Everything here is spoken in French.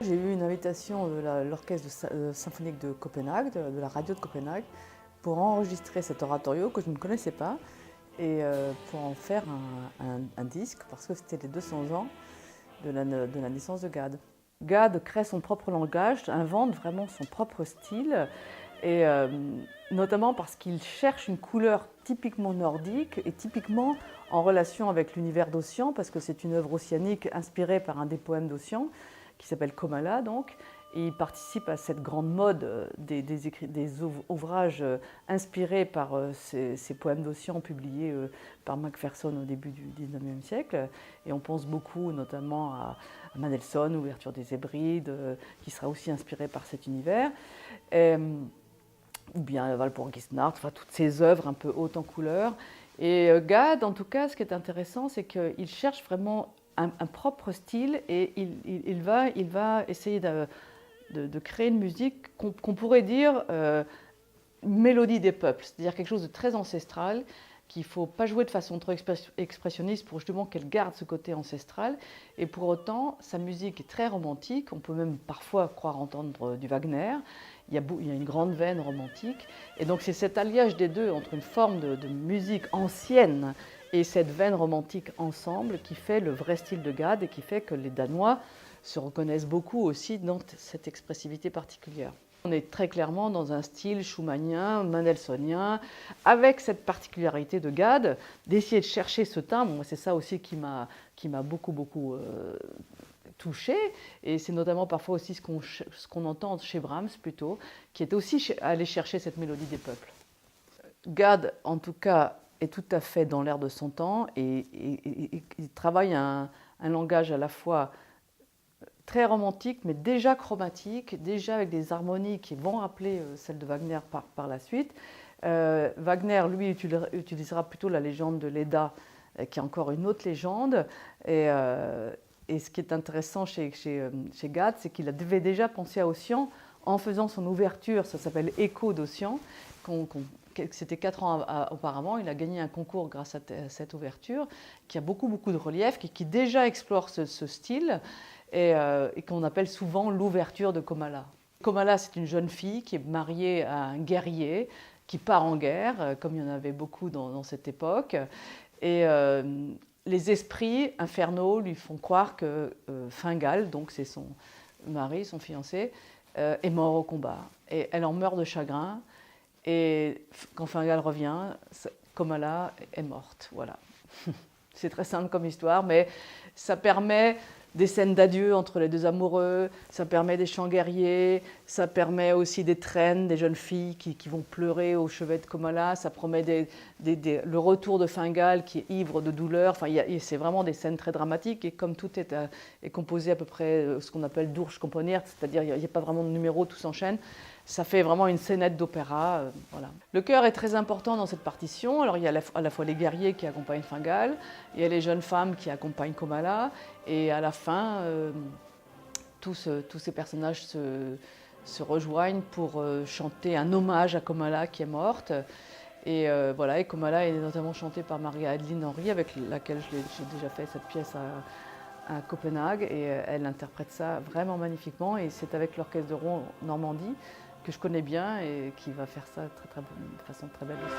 J'ai eu une invitation de l'orchestre symphonique de Copenhague, de la radio de Copenhague, pour enregistrer cet oratorio que je ne connaissais pas et pour en faire un disque parce que c'était les 200 ans de la naissance de Gad. Gad crée son propre langage, invente vraiment son propre style et notamment parce qu'il cherche une couleur typiquement nordique et typiquement en relation avec l'univers d'Ossian parce que c'est une œuvre ossianique inspirée par un des poèmes d'Ossian qui s'appelle Komala donc, et il participe à cette grande mode des ouvrages inspirés par ces poèmes d'Ossian publiés par Macpherson au début du XIXe siècle. Et on pense beaucoup notamment à Mendelssohn, Ouverture des Hébrides, qui sera aussi inspiré par cet univers. Ou bien Walpurgisnacht, enfin toutes ces œuvres un peu hautes en couleurs. Et Gad, en tout cas, ce qui est intéressant, c'est qu'il cherche vraiment un propre style et il va essayer de créer une musique qu'on pourrait dire mélodie des peuples, c'est-à-dire quelque chose de très ancestral, qu'il ne faut pas jouer de façon trop expressionniste pour justement qu'elle garde ce côté ancestral. Et pour autant, sa musique est très romantique, on peut même parfois croire entendre du Wagner. Il y a une grande veine romantique. Et donc c'est cet alliage des deux entre une forme de musique ancienne et cette veine romantique ensemble qui fait le vrai style de Gad et qui fait que les Danois se reconnaissent beaucoup aussi dans cette expressivité particulière. On est très clairement dans un style schumannien, mendelssohnien, avec cette particularité de Gad, d'essayer de chercher ce timbre. C'est ça aussi qui m'a beaucoup touché, et c'est notamment parfois aussi ce qu'on entend chez Brahms plutôt, qui est aussi allé chercher cette mélodie des peuples. Gad, en tout cas, est tout à fait dans l'air de son temps et il travaille un langage à la fois très romantique, mais déjà chromatique, déjà avec des harmonies qui vont rappeler celles de Wagner par la suite. Wagner, lui, utilisera plutôt la légende de Leda, qui est encore une autre légende. Et ce qui est intéressant chez Gad, c'est qu'il avait déjà pensé à Ossian en faisant son ouverture, ça s'appelle Écho d'Ossian. C'était 4 ans auparavant, il a gagné un concours grâce à cette ouverture, qui a beaucoup de relief, qui déjà explore ce style, et qu'on appelle souvent l'ouverture de Komala. Komala, c'est une jeune fille qui est mariée à un guerrier, qui part en guerre, comme il y en avait beaucoup dans cette époque. Et les esprits infernaux lui font croire que Fingal, donc c'est son mari, son fiancé, est mort au combat. Et elle en meurt de chagrin. Et quand Fingal revient, Komala est morte. Voilà. C'est très simple comme histoire, mais ça permet des scènes d'adieu entre les deux amoureux, ça permet des chants guerriers, ça permet aussi des traînes, des jeunes filles qui vont pleurer au chevet de Komala, ça promet le retour de Fingal qui est ivre de douleur. Enfin, c'est vraiment des scènes très dramatiques et comme tout est composé à peu près ce qu'on appelle Durchkomponiert, c'est-à-dire il n'y a pas vraiment de numéro, tout s'enchaîne. Ça fait vraiment une scénette d'opéra. Voilà. Le chœur est très important dans cette partition. Alors il y a à la fois les guerriers qui accompagnent Fingal, il y a les jeunes femmes qui accompagnent Komala, et à la fin, tous ces personnages se rejoignent pour chanter un hommage à Komala qui est morte. Et voilà, et Komala est notamment chantée par Maria-Adeline Henry, avec laquelle j'ai déjà fait cette pièce à Copenhague, et elle interprète ça vraiment magnifiquement, et c'est avec l'orchestre de Rouen Normandie que je connais bien et qui va faire ça de façon très belle aussi.